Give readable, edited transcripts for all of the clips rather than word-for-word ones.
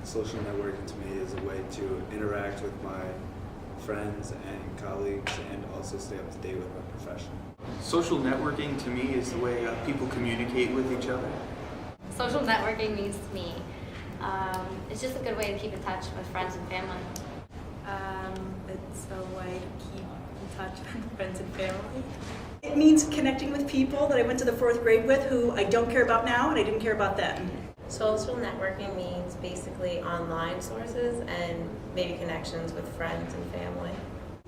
Social networking to me is a way to interact with my friends and colleagues and also stay up to date with my profession. Social networking to me is the way people communicate with each other. Social networking means to me, it's just a good way to keep in touch with friends and family. It's a way to keep in touch with friends and family. It means connecting with people that I went to the 4th grade with who I don't care about now and I didn't care about then. Social networking means basically online sources and maybe connections with friends and family.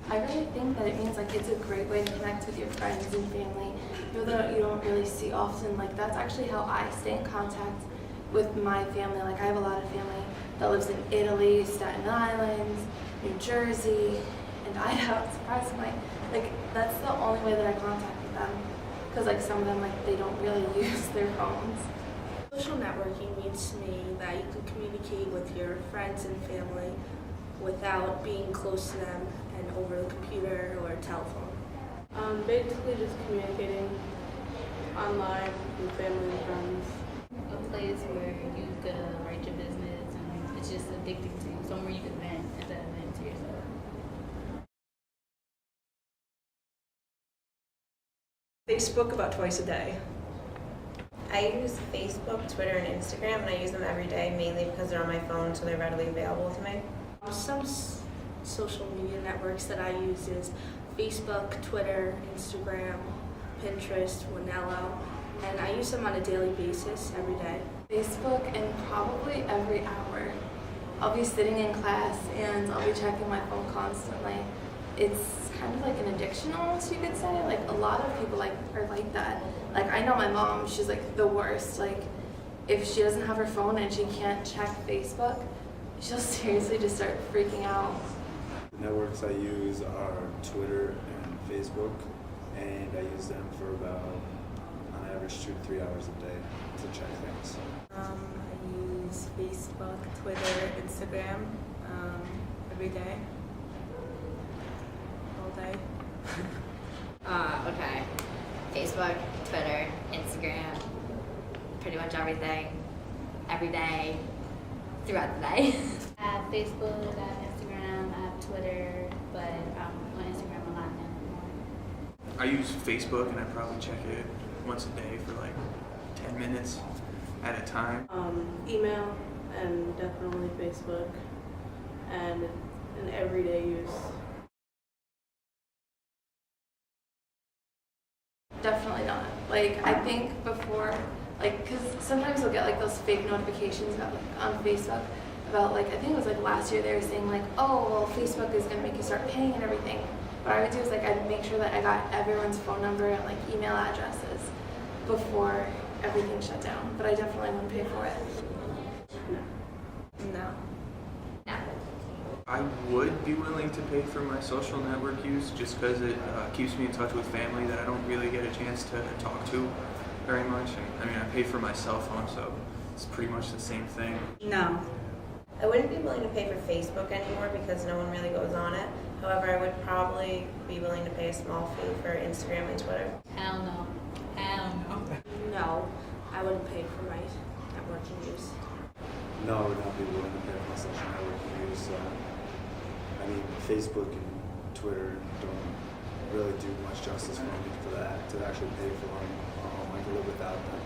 I really think that it means like it's a great way to connect with your friends and family, people that you don't really see often. Like that's actually how I stay in contact with my family. Like I have a lot of family that lives in Italy, Staten Island, New Jersey, and Idaho. Surprisingly, like that's the only way that I contact with them, because like some of them like they don't really use their phones. Social networking means to me that you can communicate with your friends and family without being close to them and over the computer or telephone. Basically just communicating online with family and friends. A place where you could write your business and it's just addicting to you, somewhere you could vent instead of vent to yourself. Facebook about twice a day. I use Facebook, Twitter, and Instagram, and I use them every day mainly because they're on my phone, so they're readily available to me. Some social media networks that I use is Facebook, Twitter, Instagram, Pinterest, Wanello, and I use them on a daily basis every day. Facebook, and probably every hour. I'll be sitting in class and I'll be checking my phone constantly. It's kind of like an addiction almost, you could say. Like a lot of people are like that. Like I know my mom, she's like the worst. Like if she doesn't have her phone and she can't check Facebook, she'll seriously just start freaking out. The networks I use are Twitter and Facebook, and I use them for about, on average, 2 to 3 hours a day to check things. I use Facebook, Twitter, Instagram every day, all day. Okay. Facebook, Twitter, Instagram, pretty much everything, every day, throughout the day. I have Facebook, I have Instagram, I have Twitter, but I'm on Instagram a lot now. I use Facebook and I probably check it once a day for like 10 minutes at a time. Email and definitely Facebook and an everyday use. Definitely not. Like I think before, like, because sometimes you'll get like those fake notifications about, like, on Facebook about like, I think it was like last year they were saying like, oh well, Facebook is gonna make you start paying and everything. What I would do is like I'd make sure that I got everyone's phone number and like email addresses before everything shut down. But I definitely wouldn't pay for it. No. No. I would be willing to pay for my social network use just because it keeps me in touch with family that I don't really get a chance to talk to very much. And I mean, I pay for my cell phone, so it's pretty much the same thing. No. I wouldn't be willing to pay for Facebook anymore because no one really goes on it. However, I would probably be willing to pay a small fee for Instagram and Twitter. Hell no. Hell no. No, I wouldn't pay for my networking use. No, I would not be willing to pay for my social networking use. I mean, Facebook and Twitter don't really do much justice for me for that, to actually pay for them. I can live without them.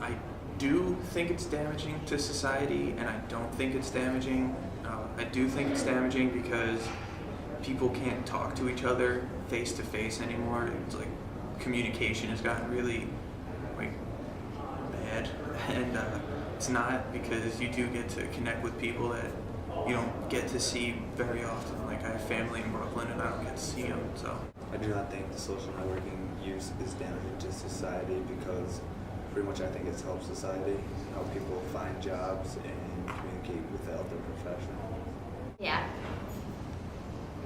I do think it's damaging to society, and I don't think it's damaging. I do think it's damaging because people can't talk to each other face to face anymore. It's like communication has gotten really like bad, and it's not, because you do get to connect with people that you don't get to see very often. Like I have family in Brooklyn and I don't get to see them, so. I do not think the social networking use is damaging to society because pretty much I think it's helped society, help people find jobs and communicate without their profession. Yeah.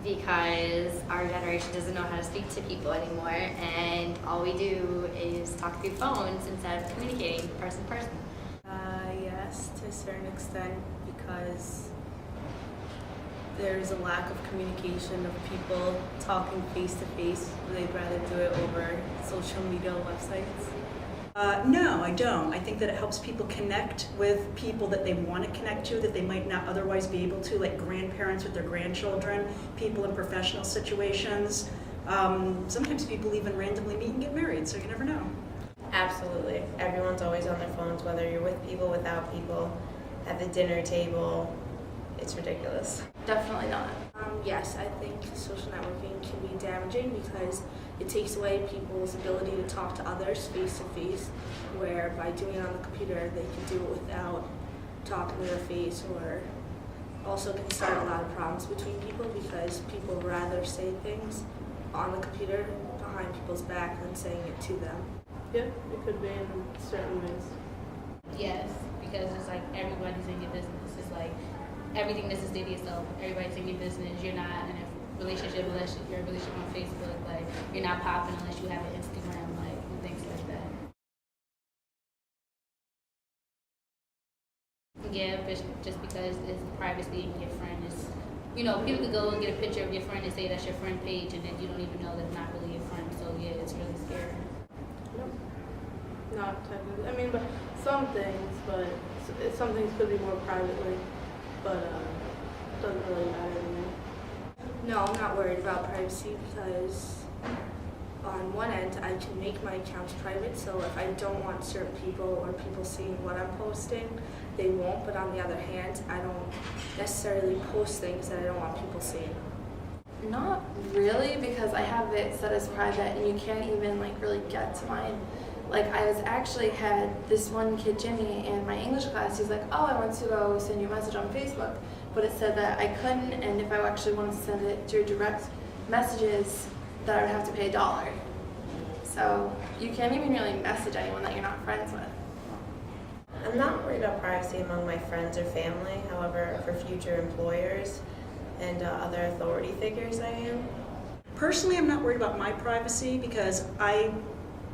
Because our generation doesn't know how to speak to people anymore, and all we do is talk through phones instead of communicating person to person. Yes, to a certain extent, because there's a lack of communication of people talking face to face. They'd rather do it over social media websites. No, I don't. I think that it helps people connect with people that they want to connect to that they might not otherwise be able to, like grandparents with their grandchildren, people in professional situations. Sometimes people even randomly meet and get married, so you never know. Absolutely. Everyone's always on their phones, whether you're with people, without people, at the dinner table. It's ridiculous. Definitely not. Yes, I think social networking can be damaging because it takes away people's ability to talk to others face to face, where by doing it on the computer they can do it without talking to their face, or also can start a lot of problems between people because people rather say things on the computer behind people's back than saying it to them. Yeah, it could be in certain ways. Yes, because it's like everybody's in your business. It's like everything that's to yourself. Everybody's in your business. You're not in a relationship unless you're in a relationship on Facebook. Like you're not popping unless you have an Instagram, like and things like that. Yeah, but just because it's privacy and your friend is, you know, people could go and get a picture of your friend and say that's your friend page, and then you don't even know that's not really your friend. So yeah, it's really scary. Not technically. I mean, but some things, but some things could be more privately, but it doesn't really matter to me. No, I'm not worried about privacy because on one end I can make my accounts private, so if I don't want certain people or people seeing what I'm posting, they won't, but on the other hand, I don't necessarily post things that I don't want people seeing. Not really, because I have it set as private and you can't even like really get to mine. Like I was actually had this one kid, Jimmy, in my English class, he's like, oh, I want to go send you a message on Facebook. But it said that I couldn't, and if I actually wanted to send it to your direct messages, that I would have to pay $1. So you can't even really message anyone that you're not friends with. I'm not worried about privacy among my friends or family. However, for future employers and other authority figures, I am. Personally, I'm not worried about my privacy because I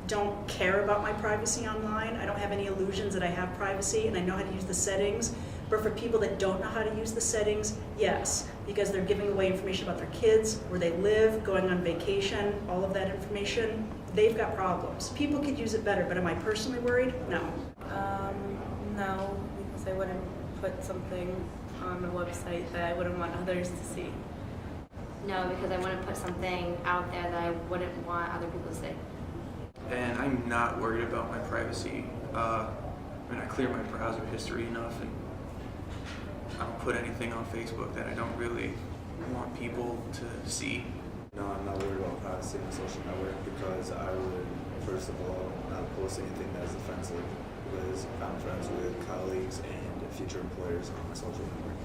don't care about my privacy online. I don't have any illusions that I have privacy, and I know how to use the settings. But for people that don't know how to use the settings, yes, because they're giving away information about their kids, where they live, going on vacation, all of that information, they've got problems. People could use it better, but am I personally worried? No. No, because I wouldn't put something on a website that I wouldn't want others to see. No, because I wouldn't put something out there that I wouldn't want other people to see. And I'm not worried about my privacy. I clear my browser history enough, and I don't put anything on Facebook that I don't really want people to see. No, I'm not worried about privacy on a social network because I would, first of all, not post anything that is offensive with family, friends, with colleagues, and future employers on my social network.